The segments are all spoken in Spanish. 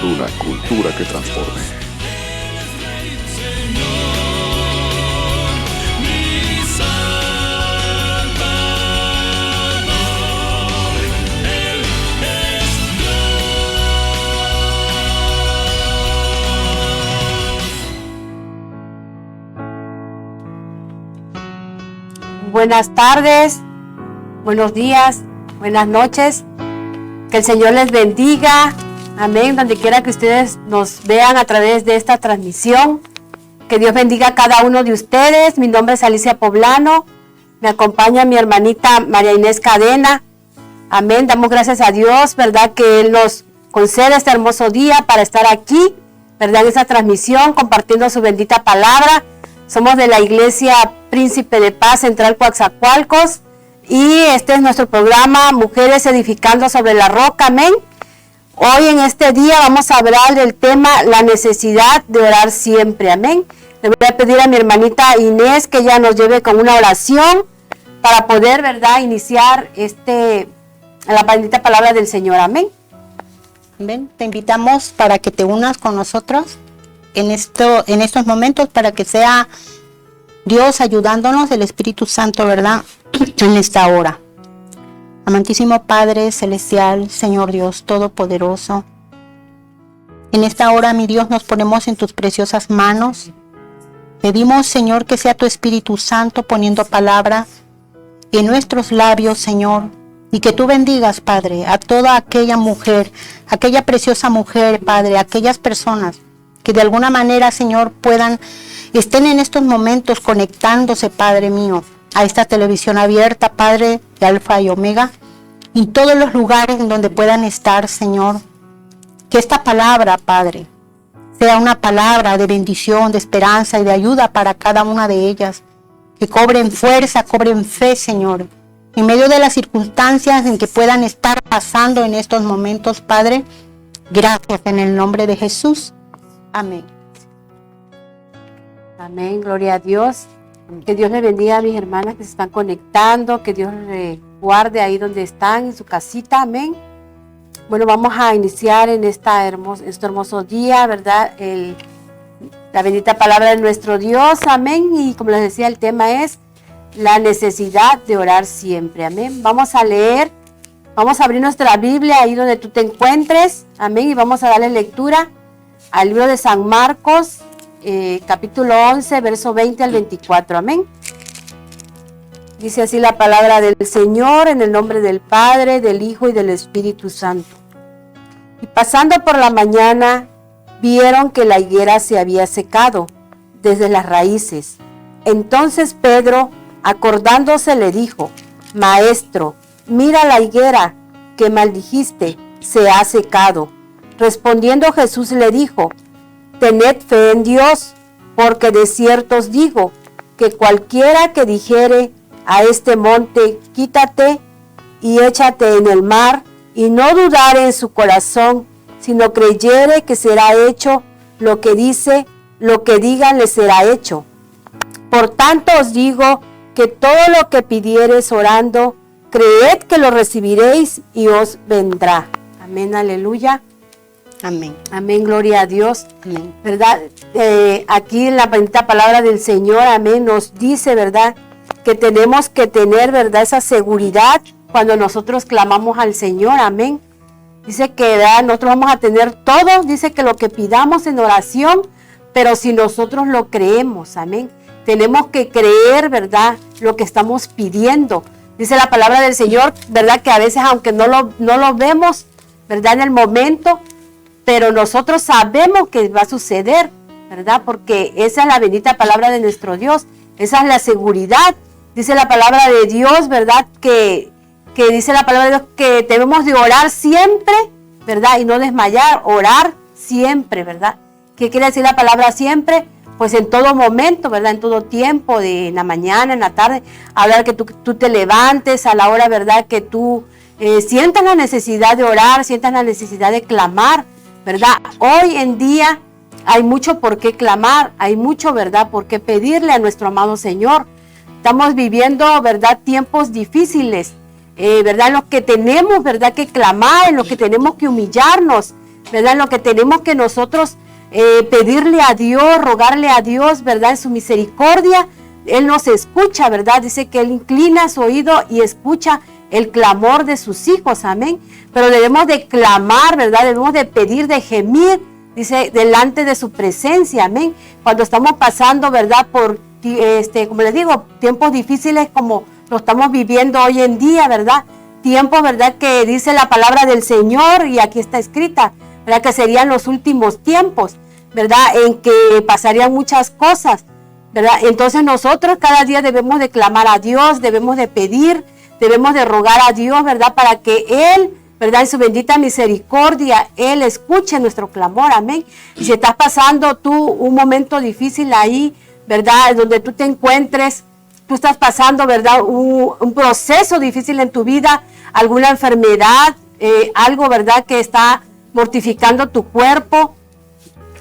una cultura que transforme. Buenas tardes, buenos días, buenas noches. Que el Señor les bendiga. Amén. Donde quiera que ustedes nos vean a través de esta transmisión. Que Dios bendiga a cada uno de ustedes. Mi nombre es Alicia Poblano. Me acompaña mi hermanita María Inés Cadena. Amén. Damos gracias a Dios, ¿verdad? Que Él nos concede este hermoso día para estar aquí, ¿verdad? En esta transmisión, compartiendo su bendita palabra. Somos de la Iglesia Príncipe de Paz Central Coatzacoalcos y este es nuestro programa Mujeres Edificando sobre la Roca, amén. Hoy en este día vamos a hablar del tema la necesidad de orar siempre, amén. Le voy a pedir a mi hermanita Inés que ella nos lleve con una oración para poder, ¿verdad?, iniciar la bendita palabra del Señor, amén. Amén. Te invitamos para que te unas con nosotros en estos momentos, para que sea Dios ayudándonos, el Espíritu Santo, ¿verdad?, en esta hora. Amantísimo Padre Celestial, Señor Dios Todopoderoso, en esta hora, mi Dios, nos ponemos en tus preciosas manos. Pedimos, Señor, que sea tu Espíritu Santo poniendo palabra en nuestros labios, Señor, y que tú bendigas, Padre, a toda aquella mujer, aquella preciosa mujer, Padre, aquellas personas que de alguna manera, Señor, estén en estos momentos conectándose, Padre mío, a esta televisión abierta, Padre, de Alfa y Omega, en todos los lugares en donde puedan estar, Señor. Que esta palabra, Padre, sea una palabra de bendición, de esperanza y de ayuda para cada una de ellas. Que cobren fuerza, cobren fe, Señor, en medio de las circunstancias en que puedan estar pasando en estos momentos, Padre. Gracias en el nombre de Jesús. Amén. Amén, gloria a Dios. Que Dios les bendiga a mis hermanas que se están conectando, que Dios les guarde ahí donde están, en su casita, amén. Bueno, vamos a iniciar en este hermoso día, ¿verdad? La bendita palabra de nuestro Dios, amén. Y como les decía, el tema es la necesidad de orar siempre, amén. Vamos a leer, vamos a abrir nuestra Biblia ahí donde tú te encuentres, amén. Y vamos a darle lectura al libro de San Marcos, capítulo 11, verso 20 al 24, amén. Dice así la palabra del Señor, en el nombre del Padre, del Hijo y del Espíritu Santo. Y pasando por la mañana, vieron que la higuera se había secado desde las raíces. Entonces Pedro, acordándose, le dijo: Maestro, mira la higuera que maldijiste, se ha secado. Respondiendo Jesús le dijo: Tened fe en Dios, porque de cierto os digo, que cualquiera que dijere a este monte, quítate y échate en el mar, y no dudare en su corazón, sino creyere que será hecho lo que diga le será hecho. Por tanto os digo que todo lo que pidiereis orando, creed que lo recibiréis y os vendrá. Amén, aleluya. Amén. Amén, gloria a Dios. Amén. ¿Verdad? Aquí en la bendita palabra del Señor, amén, nos dice, ¿verdad?, que tenemos que tener, ¿verdad?, esa seguridad cuando nosotros clamamos al Señor, amén. Dice que, ¿verdad?, nosotros vamos a tener todo, dice que lo que pidamos en oración, pero si nosotros lo creemos, amén. Tenemos que creer, ¿verdad?, lo que estamos pidiendo. Dice la palabra del Señor, ¿verdad?, que a veces aunque no lo vemos, ¿verdad?, en el momento, pero nosotros sabemos que va a suceder, ¿verdad? Porque esa es la bendita palabra de nuestro Dios, esa es la seguridad. Dice la palabra de Dios, ¿verdad? Que dice la palabra de Dios que debemos de orar siempre, ¿verdad? Y no desmayar, orar siempre, ¿verdad? ¿Qué quiere decir la palabra siempre? Pues en todo momento, ¿verdad? En todo tiempo, en la mañana, en la tarde, hablar que tú te levantes a la hora, ¿verdad? Que tú sientas la necesidad de orar, sientas la necesidad de clamar, ¿verdad? Hoy en día hay mucho por qué clamar, hay mucho, ¿verdad?, por qué pedirle a nuestro amado Señor. Estamos viviendo, ¿verdad?, tiempos difíciles, ¿verdad?, en los que tenemos, ¿verdad?, que clamar, en los que tenemos que humillarnos ¿verdad? Lo que tenemos que nosotros pedirle a Dios, rogarle a Dios, ¿verdad? En su misericordia, Él nos escucha, ¿verdad? Dice que Él inclina su oído y escucha el clamor de sus hijos, amén. Pero debemos de clamar, ¿verdad? Debemos de pedir, de gemir, dice, delante de su presencia, amén. Cuando estamos pasando, ¿verdad? Por, como les digo, tiempos difíciles como lo estamos viviendo hoy en día, ¿verdad? Tiempos, ¿verdad? Que dice la palabra del Señor, y aquí está escrita, ¿verdad? Que serían los últimos tiempos, ¿verdad? En que pasarían muchas cosas, ¿verdad? Entonces nosotros cada día debemos de clamar a Dios, debemos de pedir, debemos de rogar a Dios, ¿verdad? Para que Él, ¿verdad? En su bendita misericordia, Él escuche nuestro clamor, amén. Y si estás pasando tú un momento difícil ahí, ¿verdad? Donde tú te encuentres, tú estás pasando, ¿verdad? Un proceso difícil en tu vida, alguna enfermedad, algo, ¿verdad? Que está mortificando tu cuerpo.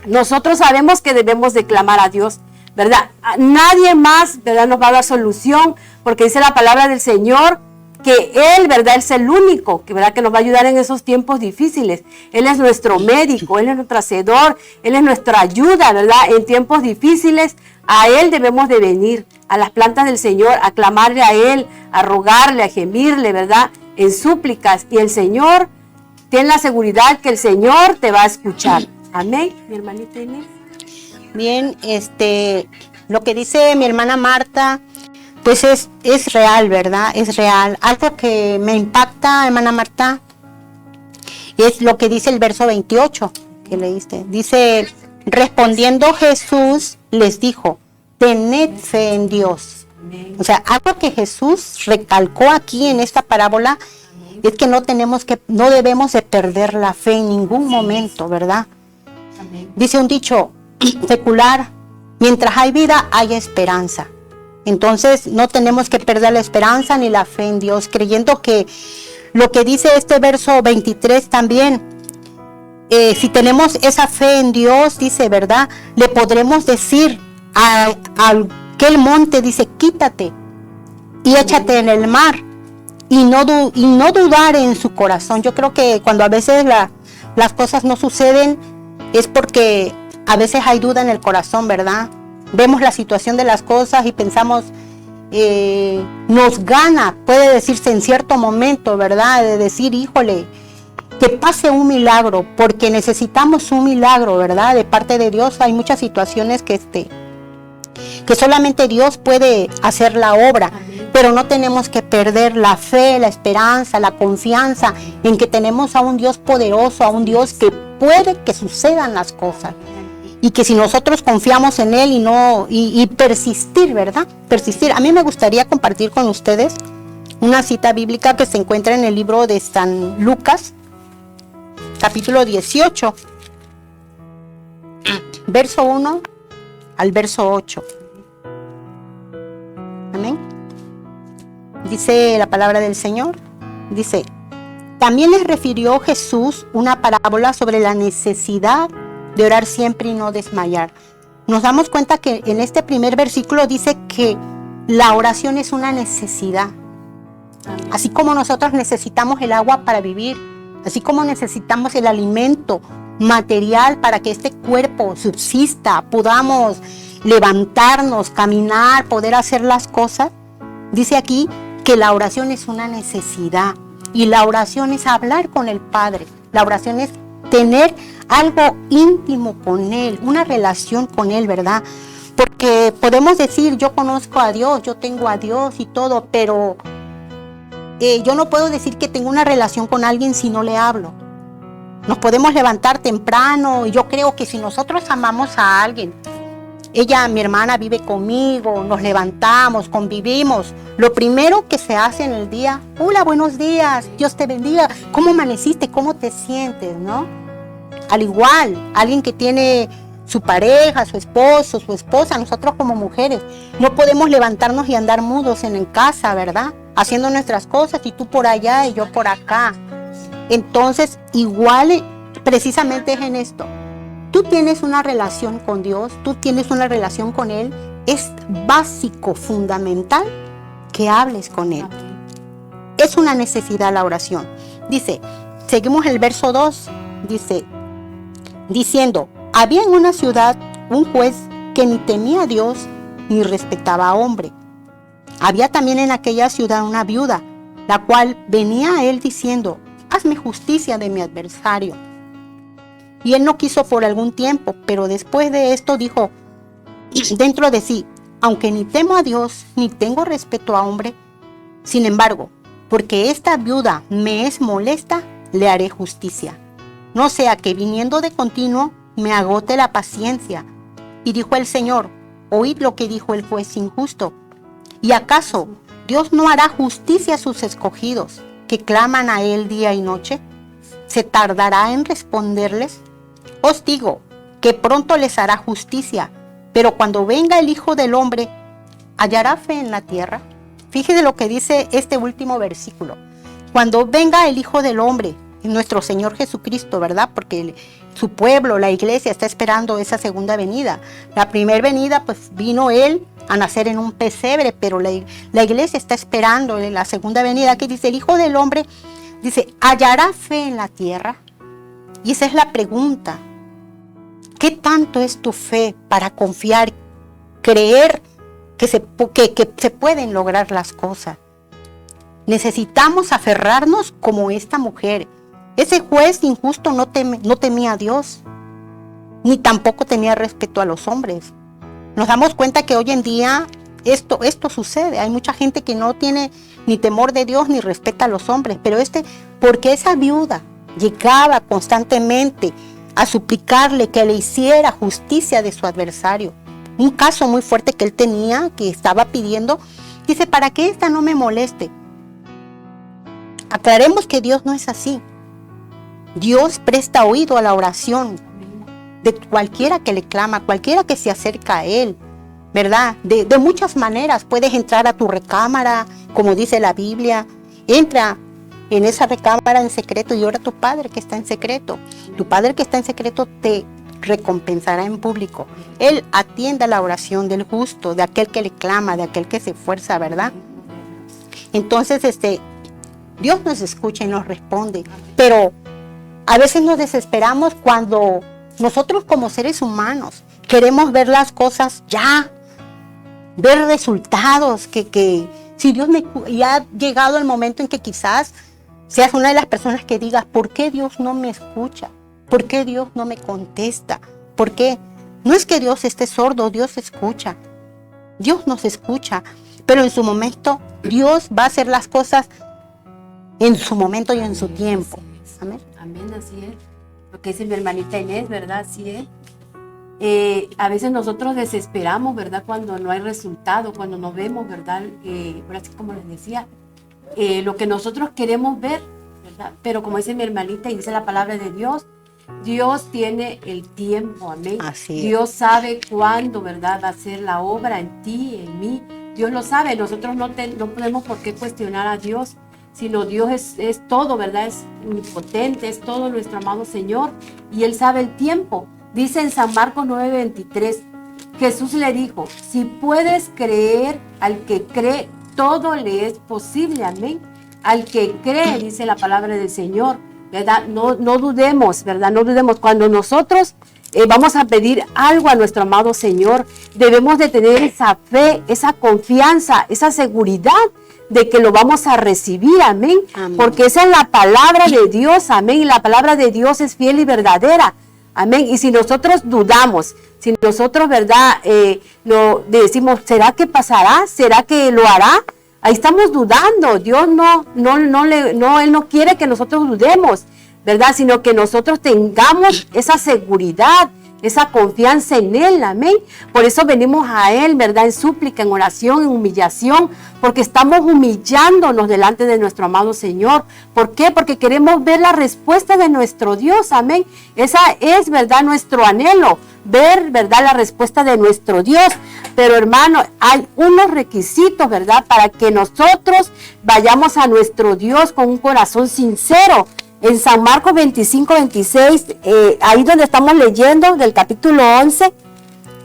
Nosotros sabemos que debemos de clamar a Dios, ¿verdad? Nadie más, ¿verdad? Nos va a dar solución, porque dice la palabra del Señor que Él, ¿verdad? Él es el único que, ¿verdad? Que nos va a ayudar en esos tiempos difíciles. Él es nuestro médico, Él es nuestro hacedor, Él es nuestra ayuda, ¿verdad? En tiempos difíciles, a Él debemos de venir, a las plantas del Señor, a clamarle a Él, a rogarle, a gemirle, ¿verdad? En súplicas. Y el Señor, ten la seguridad que el Señor te va a escuchar. Amén, mi hermanita Inés. Bien, lo que dice mi hermana Marta, pues es real, ¿verdad? Es real. Algo que me impacta, hermana Marta, es lo que dice el verso 28 que leíste. Dice, respondiendo Jesús les dijo, tened fe en Dios. O sea, algo que Jesús recalcó aquí en esta parábola es que no debemos de perder la fe en ningún momento, ¿verdad? Dice un dicho secular, mientras hay vida hay esperanza. Entonces no tenemos que perder la esperanza ni la fe en Dios, creyendo que lo que dice este verso 23 también, si tenemos esa fe en Dios, dice, ¿verdad? Le podremos decir a aquel monte, dice, quítate y échate en el mar, y no dudar en su corazón. Yo creo que cuando a veces las cosas no suceden es porque a veces hay duda en el corazón, ¿verdad? Vemos la situación de las cosas y pensamos, nos gana, puede decirse en cierto momento, ¿verdad? De decir, híjole, que pase un milagro, porque necesitamos un milagro, ¿verdad? De parte de Dios. Hay muchas situaciones que solamente Dios puede hacer la obra, pero no tenemos que perder la fe, la esperanza, la confianza en que tenemos a un Dios poderoso, a un Dios que puede que sucedan las cosas. Y que si nosotros confiamos en Él y persistir, ¿verdad? Persistir. A mí me gustaría compartir con ustedes una cita bíblica que se encuentra en el libro de San Lucas, capítulo 18, verso 1 al verso 8. Amén. Dice la palabra del Señor, dice, también les refirió Jesús una parábola sobre la necesidad de orar siempre y no desmayar. Nos damos cuenta que en este primer versículo dice que la oración es una necesidad. Así como nosotros necesitamos el agua para vivir, así como necesitamos el alimento material para que este cuerpo subsista, podamos levantarnos, caminar, poder hacer las cosas, dice aquí que la oración es una necesidad. Y la oración es hablar con el Padre. La oración es tener algo íntimo con Él, una relación con Él, ¿verdad? Porque podemos decir, yo conozco a Dios, yo tengo a Dios y todo, pero yo no puedo decir que tengo una relación con alguien si no le hablo. Nos podemos levantar temprano, y yo creo que si nosotros amamos a alguien, ella, mi hermana, vive conmigo, nos levantamos, convivimos. Lo primero que se hace en el día, hola, buenos días, Dios te bendiga, ¿cómo amaneciste? ¿Cómo te sientes? ¿No? Al igual, alguien que tiene su pareja, su esposo, su esposa, nosotros como mujeres, no podemos levantarnos y andar mudos en casa, ¿verdad? Haciendo nuestras cosas y tú por allá y yo por acá. Entonces, igual, precisamente es en esto. Tú tienes una relación con Dios, tú tienes una relación con Él, es básico, fundamental que hables con Él. Es una necesidad la oración. Dice, seguimos el verso 2, dice, diciendo: había en una ciudad un juez que ni temía a Dios ni respetaba a hombre. Había también en aquella ciudad una viuda, la cual venía a él diciendo: hazme justicia de mi adversario. Y él no quiso por algún tiempo, pero después de esto dijo dentro de sí: aunque ni temo a Dios ni tengo respeto a hombre, sin embargo, porque esta viuda me es molesta, le haré justicia, no sea que viniendo de continuo me agote la paciencia. Y dijo el Señor: oíd lo que dijo el juez injusto. ¿Y acaso Dios no hará justicia a sus escogidos, que claman a Él día y noche? ¿Se tardará en responderles? Os digo que pronto les hará justicia, pero cuando venga el Hijo del Hombre, ¿hallará fe en la tierra? Fíjese lo que dice este último versículo. Cuando venga el Hijo del Hombre, nuestro Señor Jesucristo, ¿verdad? Porque su pueblo, la iglesia, está esperando esa segunda venida. La primera venida, pues vino Él a nacer en un pesebre, pero la iglesia está esperando la segunda venida, que dice el Hijo del Hombre, dice: ¿hallará fe en la tierra? Y esa es la pregunta. ¿Qué tanto es tu fe para confiar, creer que se pueden lograr las cosas? Necesitamos aferrarnos como esta mujer. Ese juez injusto no temía a Dios, ni tampoco tenía respeto a los hombres. Nos damos cuenta que hoy en día esto sucede. Hay mucha gente que no tiene ni temor de Dios ni respeta a los hombres, pero porque esa viuda llegaba constantemente a suplicarle que le hiciera justicia de su adversario. Un caso muy fuerte que él tenía, que estaba pidiendo, dice: para que esta no me moleste. Aclaremos que Dios no es así. Dios presta oído a la oración de cualquiera que le clama, cualquiera que se acerca a Él, ¿verdad? De muchas maneras. Puedes entrar a tu recámara, como dice la Biblia. Entra en esa recámara en secreto y ora a tu Padre que está en secreto. Tu Padre que está en secreto te recompensará en público. Él atiende a la oración del justo, de aquel que le clama, de aquel que se esfuerza, ¿verdad? Entonces, Dios nos escucha y nos responde, pero a veces nos desesperamos cuando nosotros como seres humanos queremos ver las cosas ya, ver resultados, que si Dios y ha llegado el momento en que quizás seas una de las personas que digas: ¿por qué Dios no me escucha? ¿Por qué Dios no me contesta? ¿Por qué? No es que Dios esté sordo, Dios escucha. Dios nos escucha, pero en su momento Dios va a hacer las cosas en su momento y en su tiempo. Amén. Amén, así es. Lo que dice mi hermanita Inés, ¿verdad? Así es. A veces nosotros desesperamos, ¿verdad? Cuando no hay resultado, cuando no vemos, ¿verdad? Ahora sí, como les decía, lo que nosotros queremos ver, ¿verdad? Pero como dice mi hermanita y dice la palabra de Dios, Dios tiene el tiempo, amén. Así es. Dios sabe cuándo, ¿verdad? Va a hacer la obra en ti, en mí. Dios lo sabe. Nosotros no podemos por qué cuestionar a Dios, sino Dios es todo, ¿verdad? Es omnipotente, es todo nuestro amado Señor, y Él sabe el tiempo. Dice en San Marcos 9:23, Jesús le dijo: si puedes creer, al que cree, todo le es posible, amén. Al que cree, dice la palabra del Señor, ¿verdad? No dudemos, ¿verdad? No dudemos. Cuando nosotros vamos a pedir algo a nuestro amado Señor, debemos de tener esa fe, esa confianza, esa seguridad de que lo vamos a recibir, amén. Amén. Porque esa es la palabra de Dios, amén. Y la palabra de Dios es fiel y verdadera, amén. Y si nosotros dudamos, si nosotros, ¿verdad? Lo decimos: ¿será que pasará? ¿Será que lo hará? Ahí estamos dudando. Dios Él no quiere que nosotros dudemos, ¿verdad? Sino que nosotros tengamos esa seguridad, esa confianza en Él, amén. Por eso venimos a Él, ¿verdad? En súplica, en oración, en humillación, porque estamos humillándonos delante de nuestro amado Señor. ¿Por qué? Porque queremos ver la respuesta de nuestro Dios, amén. Esa es, ¿verdad?, nuestro anhelo, ver, ¿verdad?, la respuesta de nuestro Dios. Pero, hermano, hay unos requisitos, ¿verdad?, para que nosotros vayamos a nuestro Dios con un corazón sincero. En San Marcos 25:26, ahí donde estamos leyendo del capítulo 11,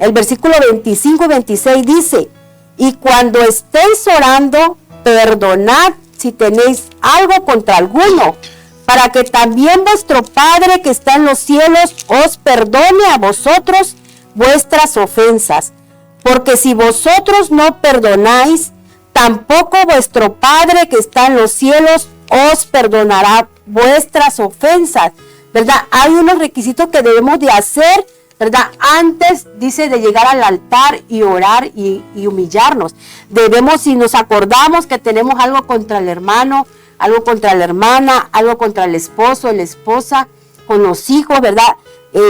el versículo 25 y 26 dice: y cuando estéis orando, perdonad si tenéis algo contra alguno, para que también vuestro Padre que está en los cielos os perdone a vosotros vuestras ofensas. Porque si vosotros no perdonáis, tampoco vuestro Padre que está en los cielos os perdonará vuestras ofensas, ¿verdad? Hay unos requisitos que debemos de hacer, ¿verdad? Antes, dice, de llegar al altar y orar y humillarnos. Debemos, si nos acordamos que tenemos algo contra el hermano, algo contra la hermana, algo contra el esposo, la esposa, con los hijos, ¿verdad?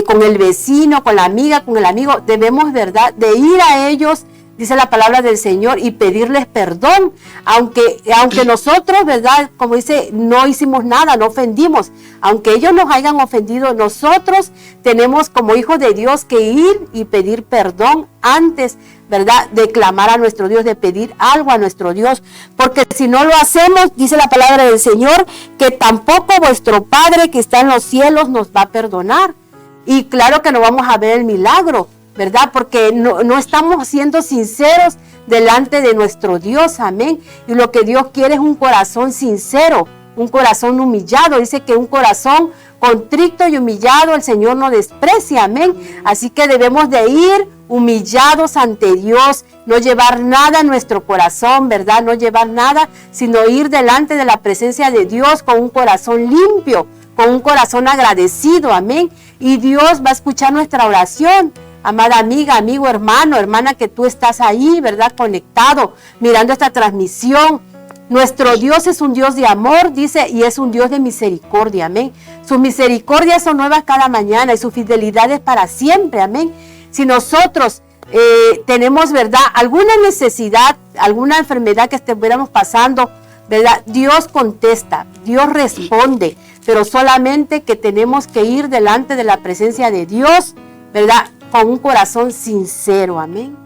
Con el vecino, con la amiga, con el amigo, debemos, ¿verdad?, de ir a ellos, dice la palabra del Señor, y pedirles perdón, aunque nosotros, ¿verdad?, como dice, no hicimos nada, no ofendimos, aunque ellos nos hayan ofendido, nosotros tenemos como hijos de Dios que ir y pedir perdón antes, ¿verdad?, de clamar a nuestro Dios, de pedir algo a nuestro Dios, porque si no lo hacemos, dice la palabra del Señor, que tampoco vuestro Padre que está en los cielos nos va a perdonar. Y claro que no vamos a ver el milagro, ¿verdad? Porque no estamos siendo sinceros delante de nuestro Dios, amén. Y lo que Dios quiere es un corazón sincero, un corazón humillado. Dice que un corazón contrito y humillado el Señor no desprecia, amén. Así que debemos de ir humillados ante Dios, no llevar nada en nuestro corazón, ¿verdad? No llevar nada, sino ir delante de la presencia de Dios con un corazón limpio, con un corazón agradecido, amén. Y Dios va a escuchar nuestra oración. Amada amiga, amigo, hermano, hermana, que tú estás ahí, ¿verdad?, conectado, mirando esta transmisión. Nuestro Dios es un Dios de amor, dice, y es un Dios de misericordia, amén. Sus misericordias son nuevas cada mañana y su fidelidad es para siempre, amén. Si nosotros tenemos, ¿verdad?, alguna necesidad, alguna enfermedad que estuviéramos pasando, ¿verdad?, Dios contesta, Dios responde, pero solamente que tenemos que ir delante de la presencia de Dios, ¿verdad?, con un corazón sincero, amén.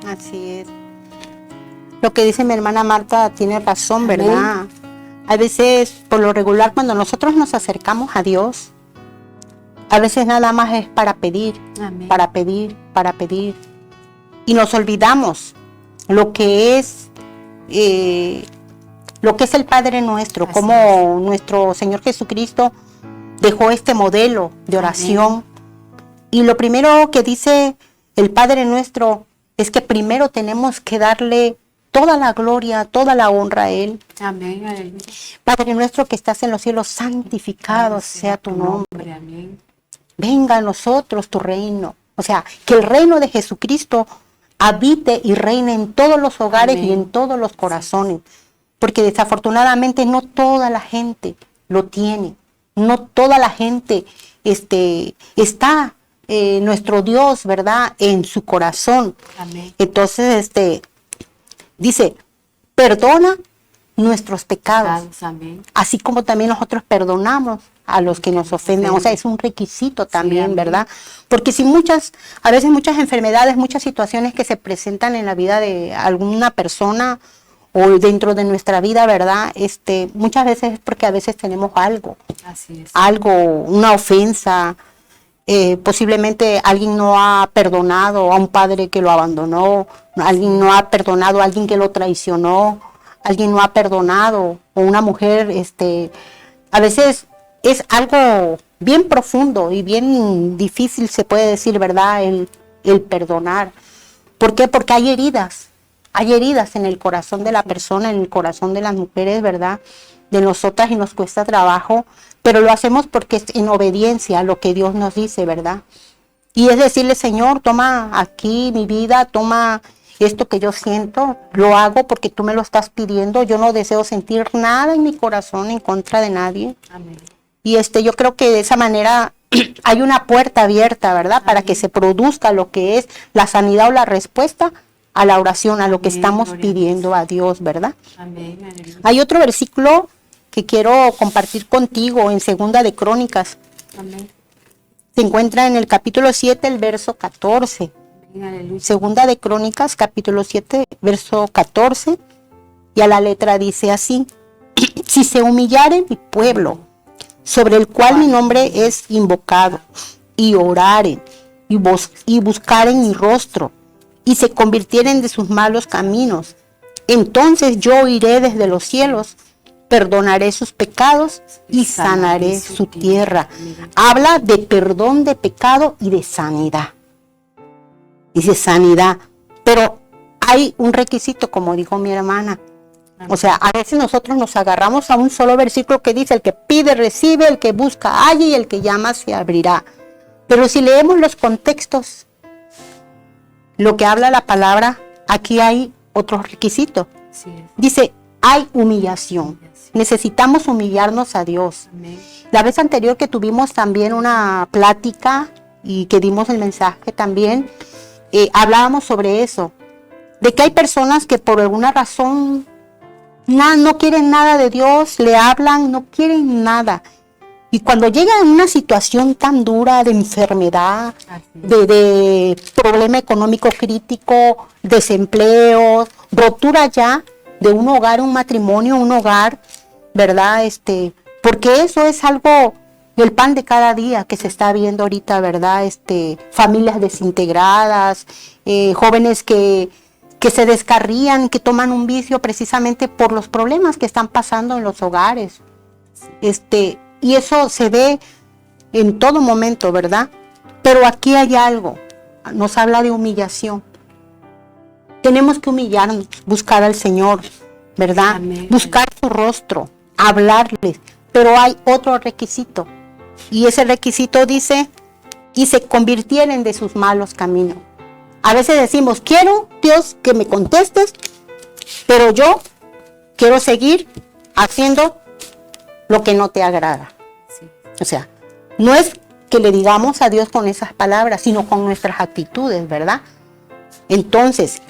Así es. Lo que dice mi hermana Marta tiene razón, ¿verdad? Amén. A veces, por lo regular, cuando nosotros nos acercamos a Dios, a veces nada más es para pedir, amén, para pedir, para pedir. Y nos olvidamos lo que es el Padre nuestro, así como es. Nuestro Señor Jesucristo dejó este modelo de oración. Amén. Y lo primero que dice el Padre nuestro es que primero tenemos que darle toda la gloria, toda la honra a Él. Amén. Amén. Padre nuestro que estás en los cielos, santificado sea tu nombre. Amén. Venga a nosotros tu reino. O sea, que el reino de Jesucristo habite y reine en todos los hogares, amén, y en todos los corazones. Porque desafortunadamente no toda la gente lo tiene. No toda la gente está nuestro Dios, ¿verdad?, en su corazón. Amén. Entonces, dice, perdona nuestros pecados. Amén. Así como también nosotros perdonamos a los que nos ofenden. Sí. O sea, es un requisito también, sí, ¿verdad? Porque si a veces muchas enfermedades, muchas situaciones que se presentan en la vida de alguna persona o dentro de nuestra vida, ¿verdad? Muchas veces es porque a veces tenemos algo. Así es. Algo, una ofensa. Posiblemente alguien no ha perdonado a un padre que lo abandonó, alguien no ha perdonado a alguien que lo traicionó, alguien no ha perdonado, o una mujer, a veces es algo bien profundo y bien difícil, se puede decir, ¿verdad?, el perdonar. ¿Por qué? Porque hay heridas en el corazón de la persona, en el corazón de las mujeres, ¿verdad?, de nosotras, y nos cuesta trabajo, pero lo hacemos porque es en obediencia a lo que Dios nos dice, ¿verdad? Y es decirle, Señor, toma aquí mi vida, toma esto que yo siento, lo hago porque tú me lo estás pidiendo, yo no deseo sentir nada en mi corazón en contra de nadie. Amén. Y yo creo que de esa manera hay una puerta abierta, ¿verdad? Amén. Para que se produzca lo que es la sanidad o la respuesta a la oración, a lo que estamos pidiendo a Dios, ¿verdad? Amén. Amén. Hay otro versículo que quiero compartir contigo en Segunda de Crónicas. Amén. Se encuentra en el capítulo 7, el verso 14. Amén. Segunda de Crónicas, capítulo 7, verso 14. Y a la letra dice así: si se humillare mi pueblo, sobre el cual mi nombre es invocado, y oraren, y buscaren mi rostro, y se convirtieren de sus malos caminos, entonces yo iré desde los cielos, perdonaré sus pecados y sanaré su tierra. Habla de perdón de pecado y de sanidad. Dice sanidad, pero hay un requisito, como dijo mi hermana. O sea, a veces nosotros nos agarramos a un solo versículo que dice: el que pide recibe, el que busca halla y el que llama se abrirá. Pero si leemos los contextos, lo que habla la palabra, aquí hay otro requisito. Sí. Dice, hay humillación. Necesitamos humillarnos a Dios. Amén. La vez anterior que tuvimos también una plática y que dimos el mensaje también, hablábamos sobre eso, de que hay personas que por alguna razón no quieren nada de Dios, le hablan, no quieren nada. Y cuando llegan a una situación tan dura de enfermedad, de problema económico crítico, desempleo, rotura ya de un hogar, un matrimonio, un hogar, ¿verdad? Porque eso es algo del pan de cada día que se está viendo ahorita, ¿verdad? Familias desintegradas, jóvenes que se descarrían, que toman un vicio precisamente por los problemas que están pasando en los hogares. Y eso se ve en todo momento, ¿verdad? Pero aquí hay algo, nos habla de humillación. Tenemos que humillarnos, buscar al Señor, ¿verdad? Amén. Buscar su rostro, hablarles, pero hay otro requisito. Y ese requisito dice, y se convirtieren de sus malos caminos. A veces decimos, quiero, Dios, que me contestes, pero yo quiero seguir haciendo lo que no te agrada. Sí. O sea, no es que le digamos a Dios con esas palabras, sino con nuestras actitudes, ¿verdad? Entonces,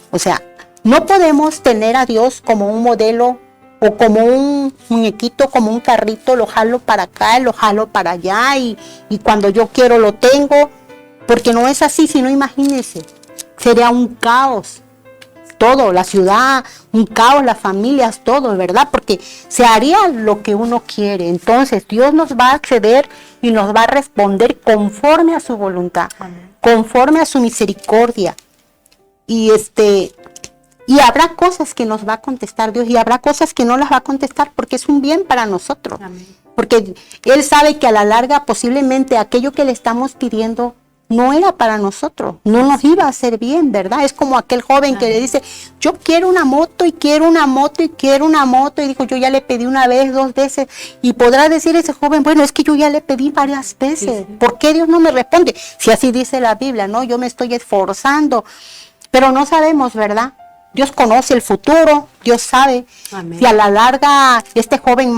o sea, no podemos tener a Dios como un modelo o como un muñequito, como un carrito, lo jalo para acá, lo jalo para allá y cuando yo quiero lo tengo, porque no es así, sino imagínense, sería un caos. Todo, la ciudad, un caos, las familias, todo, ¿verdad? Porque se haría lo que uno quiere. Entonces Dios nos va a acceder y nos va a responder conforme a su voluntad, conforme a su misericordia. Y habrá cosas que nos va a contestar Dios y habrá cosas que no las va a contestar porque es un bien para nosotros. Amén. Porque Él sabe que a la larga posiblemente aquello que le estamos pidiendo no era para nosotros, no nos iba a hacer bien, ¿verdad? Es como aquel joven que le dice, yo quiero una moto y quiero una moto y quiero una moto, y dijo, yo ya le pedí una vez, 2 veces, y podrá decir ese joven, bueno, es que yo ya le pedí varias veces, Sí. ¿por qué Dios no me responde? Si así dice la Biblia, ¿no? Yo me estoy esforzando, pero no sabemos, ¿verdad? Dios conoce el futuro, Dios sabe. Amén. Si a la larga este joven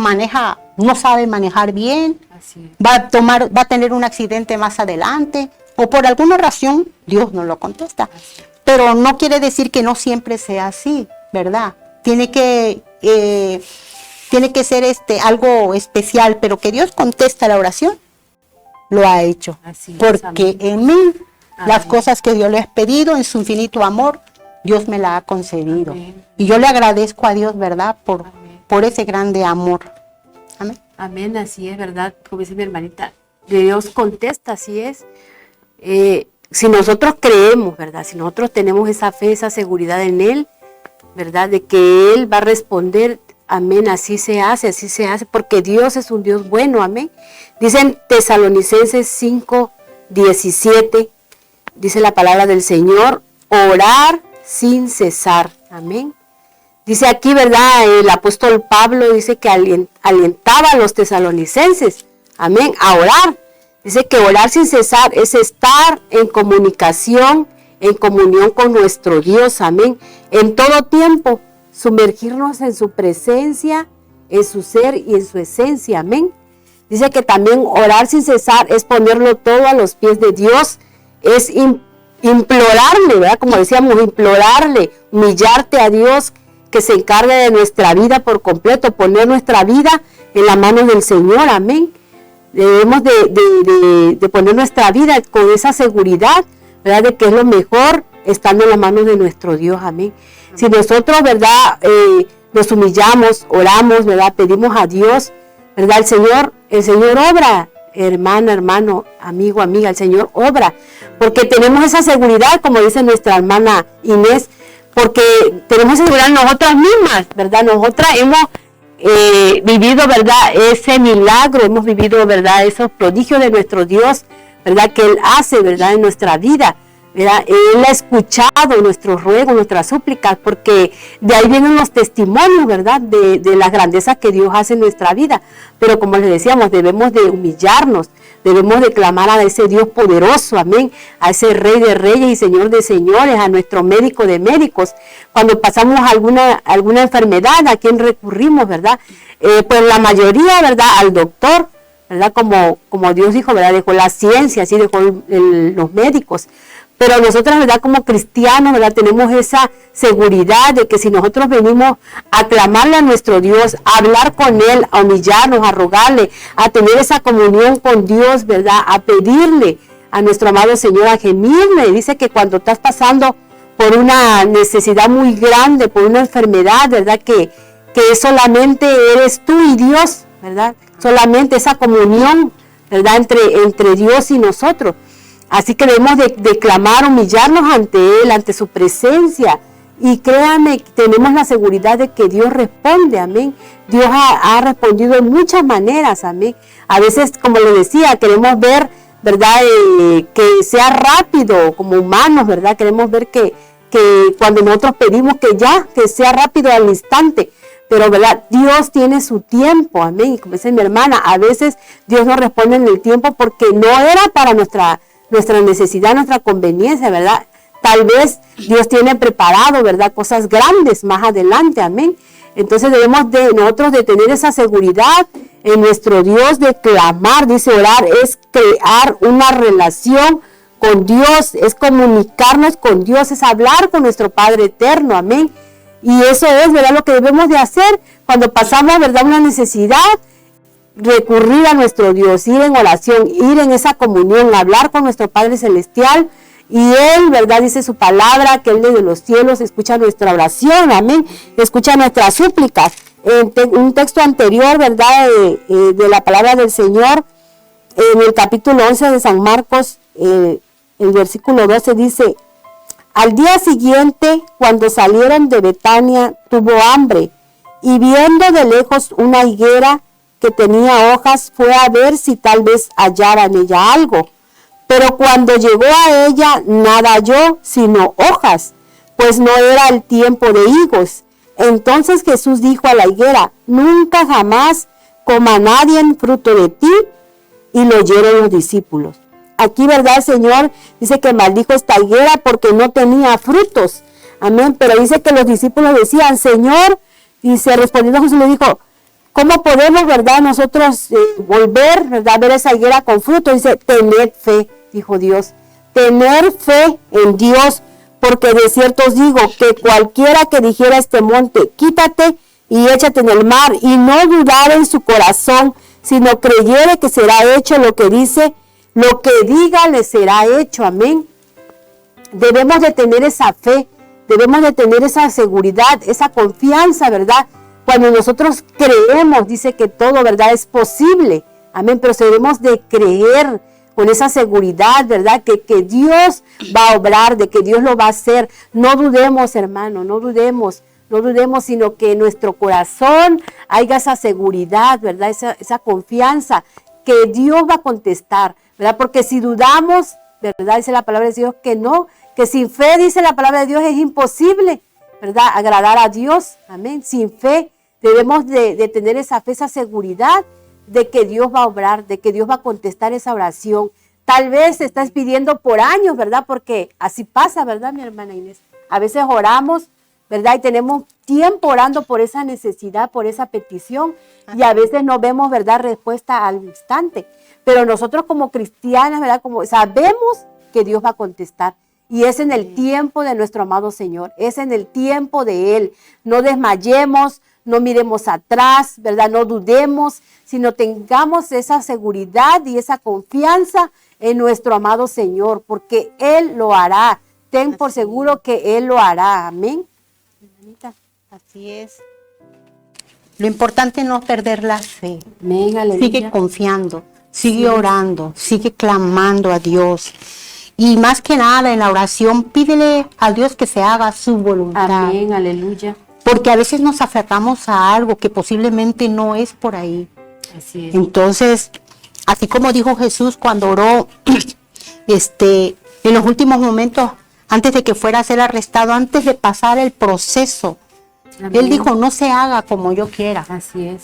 no sabe manejar bien, Así es. va a tener un accidente más adelante, o por alguna razón Dios no lo contesta. Pero no quiere decir que no siempre sea así, ¿verdad? Tiene que ser algo especial, pero que Dios contesta la oración, lo ha hecho. Así es, Porque amén. en mí, las Amén. cosas que Dios le ha pedido en su infinito amor, Dios me la ha concedido. Amén. Y yo le agradezco a Dios, ¿verdad? Amén. Por ese grande amor. Amén. Amén, así es, ¿verdad? Como dice mi hermanita, Dios contesta, así es. Si nosotros creemos, ¿verdad? Si nosotros tenemos esa fe, esa seguridad en Él, ¿verdad? De que Él va a responder, amén, así se hace, porque Dios es un Dios bueno, amén. Dice en Tesalonicenses 5:17, dice la palabra del Señor, orar sin cesar, amén. Dice aquí, ¿verdad? El apóstol Pablo dice que alentaba a los tesalonicenses, amén, a orar. Dice que orar sin cesar es estar en comunicación, en comunión con nuestro Dios, amén. En todo tiempo, sumergirnos en su presencia, en su ser y en su esencia, amén. Dice que también orar sin cesar es ponerlo todo a los pies de Dios, es implorarle, ¿verdad? Como decíamos, implorarle, humillarte a Dios, que se encargue de nuestra vida por completo, poner nuestra vida en las manos del Señor, amén. Debemos de poner nuestra vida con esa seguridad, ¿verdad? De que es lo mejor estando en las manos de nuestro Dios, amén. Si nosotros, ¿verdad? Nos humillamos, oramos, ¿verdad? Pedimos a Dios, ¿verdad? El Señor obra, hermana, hermano, amigo, amiga, el Señor obra, porque tenemos esa seguridad, como dice nuestra hermana Inés, porque tenemos seguridad nosotras mismas, ¿verdad? Nosotras hemos vivido, ¿verdad?, ese milagro, hemos vivido, ¿verdad?, esos prodigios de nuestro Dios, ¿verdad?, que Él hace, ¿verdad?, en nuestra vida, ¿verdad? Él ha escuchado nuestros ruegos, nuestras súplicas, porque de ahí vienen los testimonios, ¿verdad?, de la grandeza que Dios hace en nuestra vida. Pero como les decíamos, debemos de humillarnos, debemos de clamar a ese Dios poderoso, amén, a ese Rey de Reyes y Señor de Señores, a nuestro médico de médicos. Cuando pasamos alguna enfermedad, ¿a quién recurrimos, verdad? Pues la mayoría, ¿verdad?, al doctor, ¿verdad? Como Dios dijo, ¿verdad?, dejó la ciencia, así dejó los médicos. Pero nosotros, ¿verdad?, como cristianos, ¿verdad?, tenemos esa seguridad de que si nosotros venimos a clamarle a nuestro Dios, a hablar con Él, a humillarnos, a rogarle, a tener esa comunión con Dios, ¿verdad?, a pedirle a nuestro amado Señor, a gemirle. Dice que cuando estás pasando por una necesidad muy grande, por una enfermedad, ¿verdad?, que solamente eres tú y Dios, ¿verdad?, solamente esa comunión, ¿verdad?, entre Dios y nosotros. Así que debemos de clamar, humillarnos ante Él, ante su presencia. Y créanme, tenemos la seguridad de que Dios responde, amén. Dios ha respondido en muchas maneras, amén. A veces, como le decía, queremos ver, ¿verdad?, que sea rápido como humanos, ¿verdad? Queremos ver que cuando nosotros pedimos que sea rápido al instante. Pero, ¿verdad?, Dios tiene su tiempo, amén. Y como dice mi hermana, a veces Dios no responde en el tiempo porque no era para nuestra necesidad, nuestra conveniencia, ¿verdad? Tal vez Dios tiene preparado, ¿verdad?, cosas grandes más adelante, amén. Entonces debemos nosotros de tener esa seguridad en nuestro Dios, de clamar. Dice, orar es crear una relación con Dios, es comunicarnos con Dios, es hablar con nuestro Padre eterno, amén. Y eso es, ¿verdad?, lo que debemos de hacer cuando pasamos, ¿verdad?, una necesidad. Recurrir a nuestro Dios, ir en oración, ir en esa comunión, hablar con nuestro Padre Celestial, y Él, ¿verdad?, dice su palabra, que Él desde los cielos escucha nuestra oración, amén, escucha nuestras súplicas. Un texto anterior, ¿verdad?, de la palabra del Señor, en el capítulo 11 de San Marcos, el versículo 12 dice, al día siguiente, cuando salieron de Betania, tuvo hambre, y viendo de lejos una higuera que tenía hojas, fue a ver si tal vez hallara en ella algo. Pero cuando llegó a ella, nada halló, sino hojas, pues no era el tiempo de higos. Entonces Jesús dijo a la higuera, nunca jamás coma nadie fruto de ti, y lo oyeron los discípulos. Aquí, ¿verdad?, el Señor dice que maldijo esta higuera porque no tenía frutos. Amén. Pero dice que los discípulos decían, Señor, y se respondiendo Jesús le dijo, ¿cómo podemos, verdad, nosotros volver, verdad, a ver esa higuera con fruto? Dice, tened fe, dijo Dios, tener fe en Dios, porque de cierto os digo que cualquiera que dijera a este monte, quítate y échate en el mar, y no dudar en su corazón, sino creyere que será hecho lo que dice, lo que diga le será hecho, amén. Debemos de tener esa fe, debemos de tener esa seguridad, esa confianza, ¿verdad? Cuando nosotros creemos, dice que todo, ¿verdad?, es posible. Amén, pero debemos de creer con esa seguridad, ¿verdad?, que Dios va a obrar, de que Dios lo va a hacer. No dudemos, hermano, no dudemos, sino que en nuestro corazón haya esa seguridad, ¿verdad?, esa confianza que Dios va a contestar, ¿verdad? Porque si dudamos, ¿verdad?, dice la palabra de Dios que no, que sin fe, dice la palabra de Dios, es imposible, ¿verdad?, agradar a Dios. Amén. Sin fe debemos de tener esa fe, esa seguridad de que Dios va a obrar, de que Dios va a contestar esa oración. Tal vez estás pidiendo por años, ¿verdad? Porque así pasa, ¿verdad, mi hermana Inés? A veces oramos, ¿verdad? Y tenemos tiempo orando por esa necesidad, por esa petición, y a veces no vemos, ¿verdad?, respuesta al instante. Pero nosotros como cristianas, ¿verdad?, como sabemos que Dios va a contestar. Y es en el tiempo de nuestro amado Señor, es en el tiempo de Él. No desmayemos, no miremos atrás, ¿verdad? No dudemos, sino tengamos esa seguridad y esa confianza en nuestro amado Señor, porque Él lo hará. Ten por seguro que Él lo hará. Amén. Así es. Lo importante es no perder la fe. Amén, aleluya. Sigue confiando, sigue orando, sigue clamando a Dios. Y más que nada en la oración, pídele a Dios que se haga su voluntad. Amén, aleluya. porque a veces nos aferramos a algo que posiblemente no es por ahí. Así es. Entonces, así como dijo Jesús cuando oró en los últimos momentos, antes de que fuera a ser arrestado, antes de pasar el proceso, Amén. Él dijo, no se haga como yo quiera, Así es.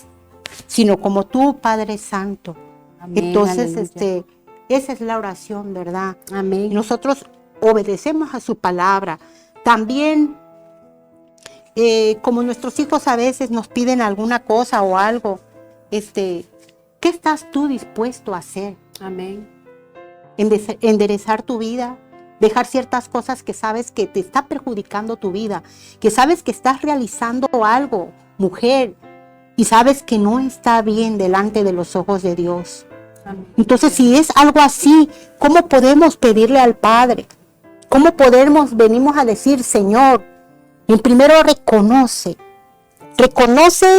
sino como tú, Padre Santo. Amén, Entonces, aleluya. esa es la oración, ¿verdad? Y Amén. nosotros obedecemos a su palabra. También, como nuestros hijos a veces nos piden alguna cosa o algo, ¿qué estás tú dispuesto a hacer? Amén. Enderezar tu vida, dejar ciertas cosas que sabes que te está perjudicando tu vida, que sabes que estás realizando algo, mujer, y sabes que no está bien delante de los ojos de Dios. Amén. Entonces, si es algo así, ¿cómo podemos pedirle al Padre? ¿Cómo venimos a decir, Señor? En primero reconoce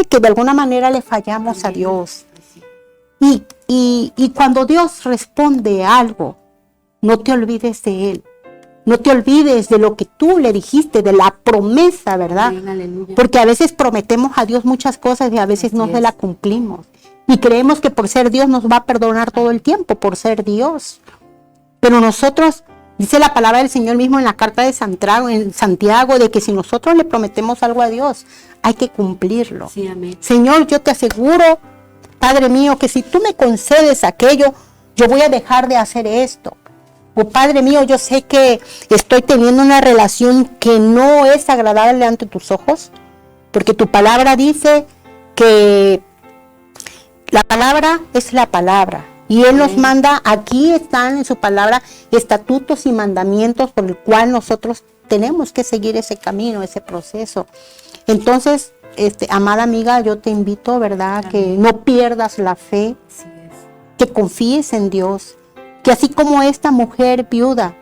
que de alguna manera le fallamos a Dios. Y cuando Dios responde algo, no te olvides de Él. No te olvides de lo que tú le dijiste, de la promesa, ¿verdad? Amén, aleluya. Porque a veces prometemos a Dios muchas cosas y a veces no se la cumplimos. Y creemos que por ser Dios nos va a perdonar todo el tiempo, por ser Dios. Pero nosotros, dice la palabra del Señor mismo en la carta de Santiago, de que si nosotros le prometemos algo a Dios, hay que cumplirlo. Sí, amén. Señor, yo te aseguro, Padre mío, que si tú me concedes aquello, yo voy a dejar de hacer esto. O Padre mío, yo sé que estoy teniendo una relación que no es agradable ante tus ojos, porque tu palabra dice que la palabra es la palabra. Y Él nos manda, aquí están en su palabra, estatutos y mandamientos por el cual nosotros tenemos que seguir ese camino, ese proceso. Entonces, amada amiga, yo te invito, ¿verdad? Amén. Que no pierdas la fe, Así es. que confíes en Dios, que así como esta mujer viuda,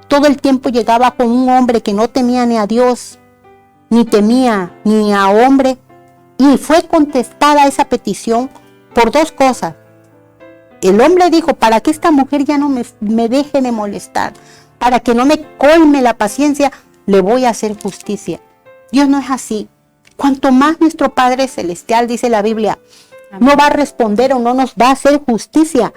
todo el tiempo llegaba con un hombre que no temía ni a Dios, ni temía ni a hombre, y fue contestada esa petición por dos cosas. El hombre dijo, para que esta mujer ya no me deje de molestar, para que no me colme la paciencia, le voy a hacer justicia. Dios no es así. Cuanto más nuestro Padre Celestial, dice la Biblia, no va a responder o no nos va a hacer justicia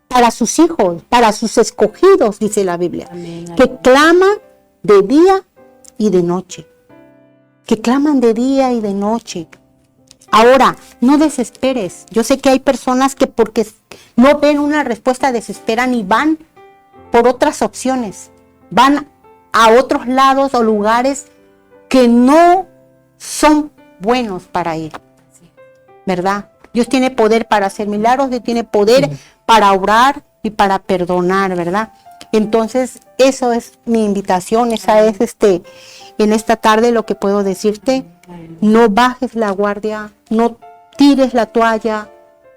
para sus hijos, para sus escogidos, dice la Biblia, Amén, que aleluya. claman de día y de noche, que claman de día y de noche. Ahora, no desesperes. Yo sé que hay personas que porque no ven una respuesta desesperan y van por otras opciones, van a otros lados o lugares que no son buenos para ir, ¿verdad? Dios tiene poder para hacer milagros, Dios tiene poder para obrar y para perdonar, ¿verdad? Entonces, eso es mi invitación, esa es en esta tarde lo que puedo decirte. No bajes la guardia, no tires la toalla,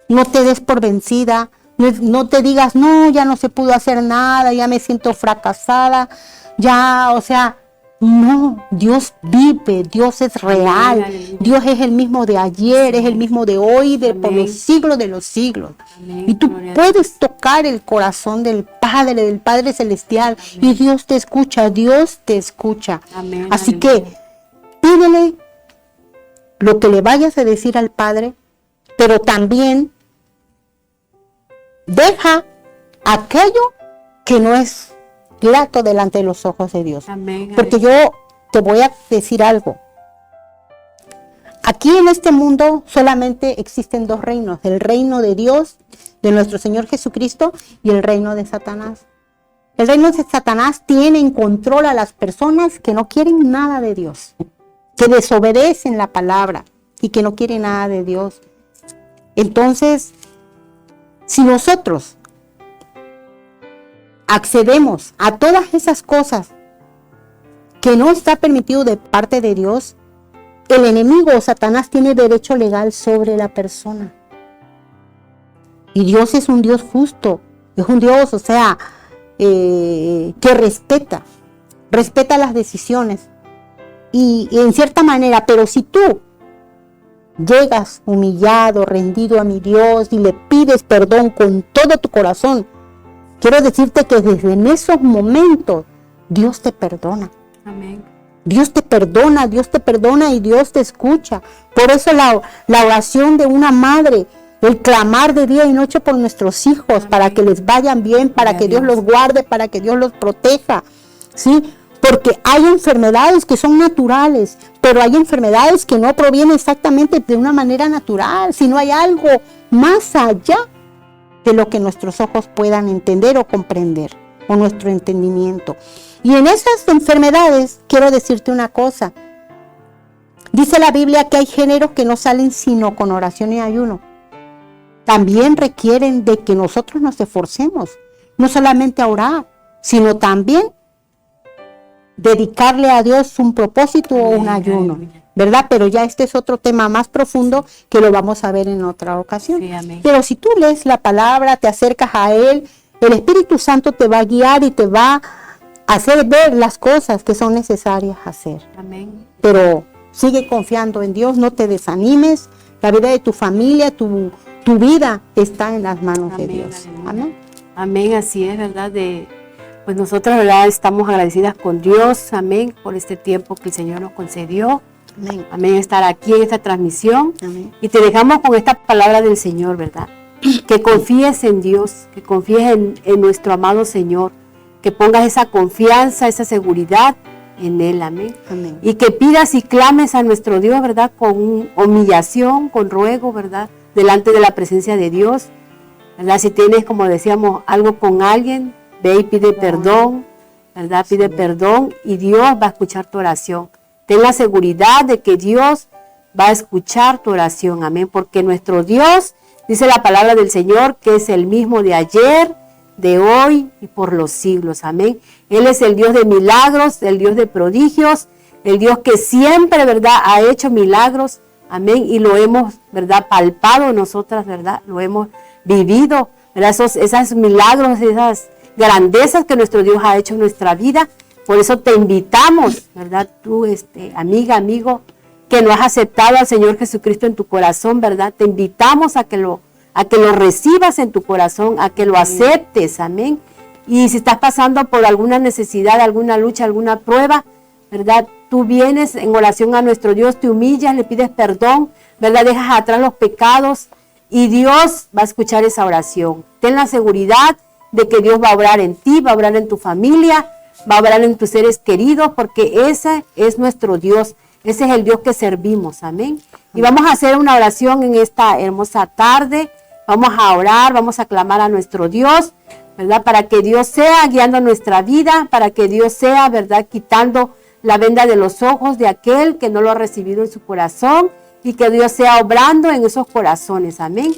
no te des por vencida, no te digas, no, ya no se pudo hacer nada, ya me siento fracasada, ya, o sea, no, Dios vive, Dios es real, Amén. Dios es el mismo de ayer, es el mismo de hoy, por los siglos de los siglos. Amén. Y tú Gloria a puedes tocar el corazón del Padre Celestial, Amén. y Dios te escucha, Dios te escucha. Amén, Así aleluya. que pídele lo que le vayas a decir al Padre, pero también deja aquello que no es grato delante de los ojos de Dios. Amén, Porque aleluya. yo te voy a decir algo. Aquí en este mundo solamente existen dos reinos, el reino de Dios, de nuestro Señor Jesucristo, y el reino de Satanás. El reino de Satanás tiene en control a las personas que no quieren nada de Dios, que desobedecen la palabra y que no quieren nada de Dios. Entonces, si nosotros accedemos a todas esas cosas que no está permitido de parte de Dios, el enemigo, Satanás, tiene derecho legal sobre la persona. Y Dios es un Dios justo, es un Dios, o sea, que respeta las decisiones. Y en cierta manera, pero si tú llegas humillado, rendido a mi Dios y le pides perdón con todo tu corazón, quiero decirte que desde en esos momentos Dios te perdona. Amén. Dios te perdona y Dios te escucha. Por eso la oración de una madre, el clamar de día y noche por nuestros hijos, amén, para que les vayan bien, para que Dios los guarde, para que Dios los proteja, ¿sí? Porque hay enfermedades que son naturales, pero hay enfermedades que no provienen exactamente de una manera natural, sino hay algo más allá de lo que nuestros ojos puedan entender o comprender, o nuestro entendimiento. Y en esas enfermedades, quiero decirte una cosa. Dice la Biblia que hay géneros que no salen sino con oración y ayuno. También requieren de que nosotros nos esforcemos, no solamente a orar, sino también dedicarle a Dios un propósito o un ayuno, ¿verdad? Pero ya este es otro tema más profundo que lo vamos a ver en otra ocasión. Sí, pero si tú lees la palabra, te acercas a Él, el Espíritu Santo te va a guiar y te va a hacer ver las cosas que son necesarias hacer. Amén. Pero sigue confiando en Dios, no te desanimes. La vida de tu familia, tu vida está en las manos, amén, de Dios. Amén. Amén, así es, ¿verdad? Pues nosotros, ¿verdad? Estamos agradecidas con Dios, amén, por este tiempo que el Señor nos concedió. Amén. Amén, estar aquí en esta transmisión. Amén. Y te dejamos con esta palabra del Señor, ¿verdad? Que confíes en Dios, que confíes en nuestro amado Señor, que pongas esa confianza, esa seguridad en Él, amén. Amén. Y que pidas y clames a nuestro Dios, ¿verdad? Con humillación, con ruego, ¿verdad? Delante de la presencia de Dios, ¿verdad? Si tienes, como decíamos, algo con alguien, ve y pide perdón, ¿verdad? Pide perdón y Dios va a escuchar tu oración. Ten la seguridad de que Dios va a escuchar tu oración, amén. Porque nuestro Dios, dice la palabra del Señor, que es el mismo de ayer, de hoy y por los siglos, amén. Él es el Dios de milagros, el Dios de prodigios, el Dios que siempre, ¿verdad?, ha hecho milagros, amén, y lo hemos, ¿verdad?, palpado nosotras, ¿verdad?, lo hemos vivido, ¿verdad?, esos milagros, esas grandezas que nuestro Dios ha hecho en nuestra vida. Por eso te invitamos, ¿verdad?, tú, amiga, amigo, que no has aceptado al Señor Jesucristo en tu corazón, ¿verdad?, te invitamos a que lo recibas en tu corazón, a que lo aceptes, amén. Y si estás pasando por alguna necesidad, alguna lucha, alguna prueba, ¿verdad? Tú vienes en oración a nuestro Dios, te humillas, le pides perdón, ¿verdad? Dejas atrás los pecados y Dios va a escuchar esa oración. Ten la seguridad de que Dios va a obrar en ti, va a obrar en tu familia, va a obrar en tus seres queridos, porque ese es nuestro Dios, ese es el Dios que servimos, amén. Y vamos a hacer una oración en esta hermosa tarde. Vamos a orar, vamos a clamar a nuestro Dios, ¿verdad? Para que Dios sea guiando nuestra vida, para que Dios sea, ¿verdad?, quitando la venda de los ojos de aquel que no lo ha recibido en su corazón y que Dios sea obrando en esos corazones, amén.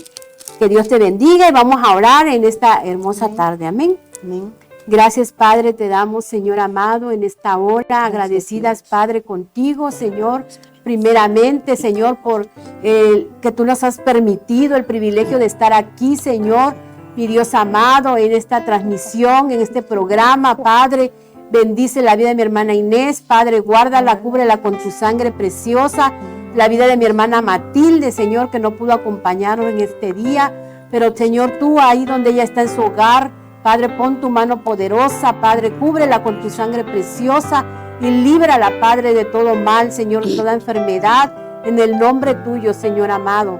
Que Dios te bendiga y vamos a orar en esta hermosa tarde, amén. Amén. Gracias, Padre, te damos, Señor amado, en esta hora, agradecidas, Padre, contigo, Señor. Primeramente, Señor, por que tú nos has permitido el privilegio de estar aquí, Señor, mi Dios amado, en esta transmisión, en este programa, Padre. Bendice la vida de mi hermana Inés, Padre, guárdala, cúbrela con tu sangre preciosa. La vida de mi hermana Matilde, Señor, que no pudo acompañarnos en este día. Pero, Señor, tú ahí donde ella está en su hogar, Padre, pon tu mano poderosa, Padre, cúbrela con tu sangre preciosa. Y líbrala, Padre, de todo mal, Señor, de toda enfermedad, en el nombre tuyo, Señor amado.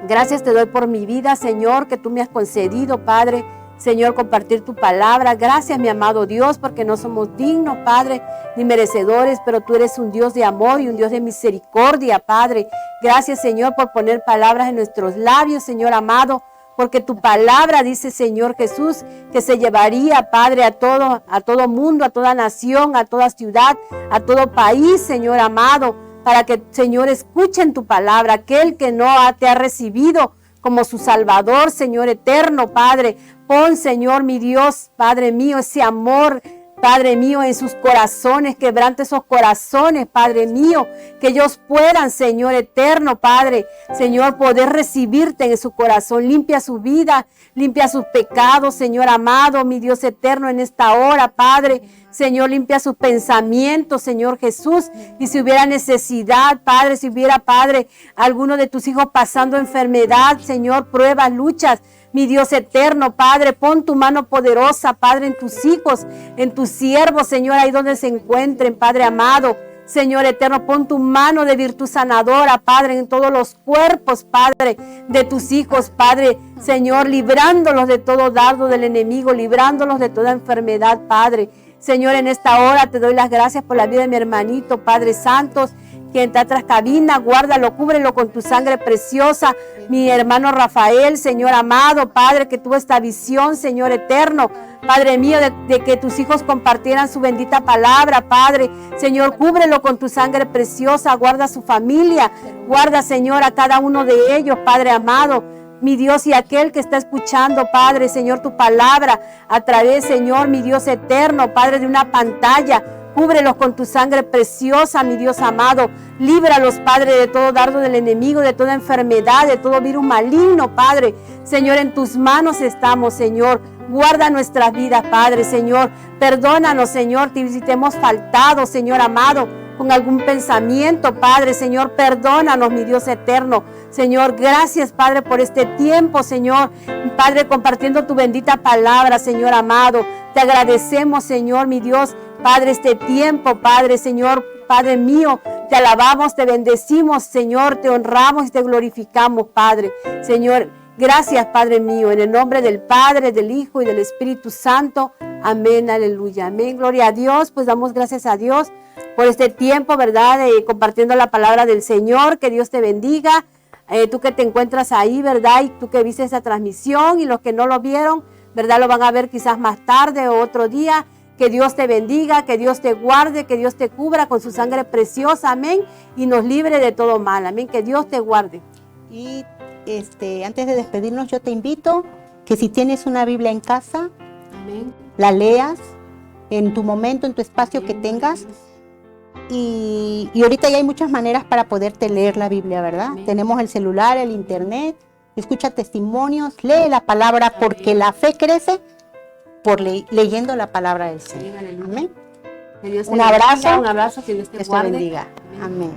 Gracias te doy por mi vida, Señor, que tú me has concedido, Padre, Señor, compartir tu palabra. Gracias, mi amado Dios, porque no somos dignos, Padre, ni merecedores, pero tú eres un Dios de amor y un Dios de misericordia, Padre. Gracias, Señor, por poner palabras en nuestros labios, Señor amado, porque tu palabra dice, Señor Jesús, que se llevaría, Padre, a todo mundo, a toda nación, a toda ciudad, a todo país, Señor amado, para que, Señor, escuchen tu palabra. Aquel que no te ha recibido como su Salvador, Señor eterno, Padre, pon, Señor, mi Dios, Padre mío, ese amor, Padre mío, en sus corazones, quebrante esos corazones, Padre mío, que ellos puedan, Señor eterno, Padre, Señor, poder recibirte en su corazón. Limpia su vida, limpia sus pecados, Señor amado, mi Dios eterno, en esta hora, Padre. Señor, limpia sus pensamientos, Señor Jesús, y si hubiera necesidad, Padre, si hubiera, Padre, alguno de tus hijos pasando enfermedad, Señor, pruebas, luchas, Mi Dios eterno, Padre, pon tu mano poderosa, Padre, en tus hijos, en tus siervos, Señor, ahí donde se encuentren, Padre amado. Señor eterno, pon tu mano de virtud sanadora, Padre, en todos los cuerpos, Padre, de tus hijos, Padre. Señor, librándolos de todo dardo del enemigo, librándolos de toda enfermedad, Padre. Señor, en esta hora te doy las gracias por la vida de mi hermanito, Padre Santos, que está tras cabina, guárdalo, cúbrelo con tu sangre preciosa. Mi hermano Rafael, Señor amado, Padre, que tuvo esta visión, Señor eterno, Padre mío, de que tus hijos compartieran su bendita palabra, Padre. Señor, cúbrelo con tu sangre preciosa, guarda a su familia, guarda, Señor, a cada uno de ellos, Padre amado. Mi Dios, y aquel que está escuchando, Padre, Señor, tu palabra a través, Señor, mi Dios eterno, Padre, de una pantalla. Cúbrelos con tu sangre preciosa, mi Dios amado. Líbralos, Padre, de todo dardo del enemigo, de toda enfermedad, de todo virus maligno, Padre. Señor, en tus manos estamos, Señor. Guarda nuestras vidas, Padre, Señor. Perdónanos, Señor, si te hemos faltado, Señor amado, con algún pensamiento, Padre, Señor. Perdónanos, mi Dios eterno. Señor, gracias, Padre, por este tiempo, Señor. Padre, compartiendo tu bendita palabra, Señor amado. Te agradecemos, Señor, mi Dios, Padre, este tiempo, Padre, Señor, Padre mío, te alabamos, te bendecimos, Señor, te honramos y te glorificamos, Padre. Señor, gracias, Padre mío, en el nombre del Padre, del Hijo y del Espíritu Santo. Amén, aleluya, amén. Gloria a Dios, pues damos gracias a Dios por este tiempo, ¿verdad? Compartiendo la palabra del Señor, que Dios te bendiga. Tú que te encuentras ahí, ¿verdad? Y tú que viste esa transmisión y los que no lo vieron, ¿verdad? Lo van a ver quizás más tarde o otro día. Que Dios te bendiga, que Dios te guarde, que Dios te cubra con su sangre preciosa, amén, y nos libre de todo mal, amén, que Dios te guarde. Y antes de despedirnos, yo te invito que si tienes una Biblia en casa, Amén. La leas en tu momento, en tu espacio que tengas. Y ahorita ya hay muchas maneras para poderte leer la Biblia, ¿verdad? Amén. Tenemos el celular, el internet, escucha testimonios, lee la palabra, porque la fe crece por leyendo la palabra del Señor. Amén. Que Dios te Un bendiga, abrazo. un abrazo, que Dios te Dios te guarde. bendiga. Amén.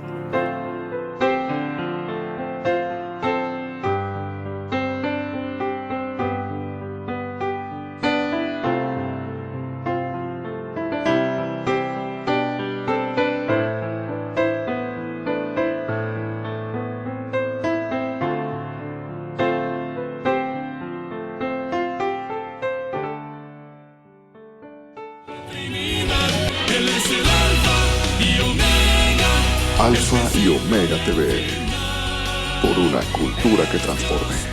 Alfa y Omega TV. Por una cultura que transforme.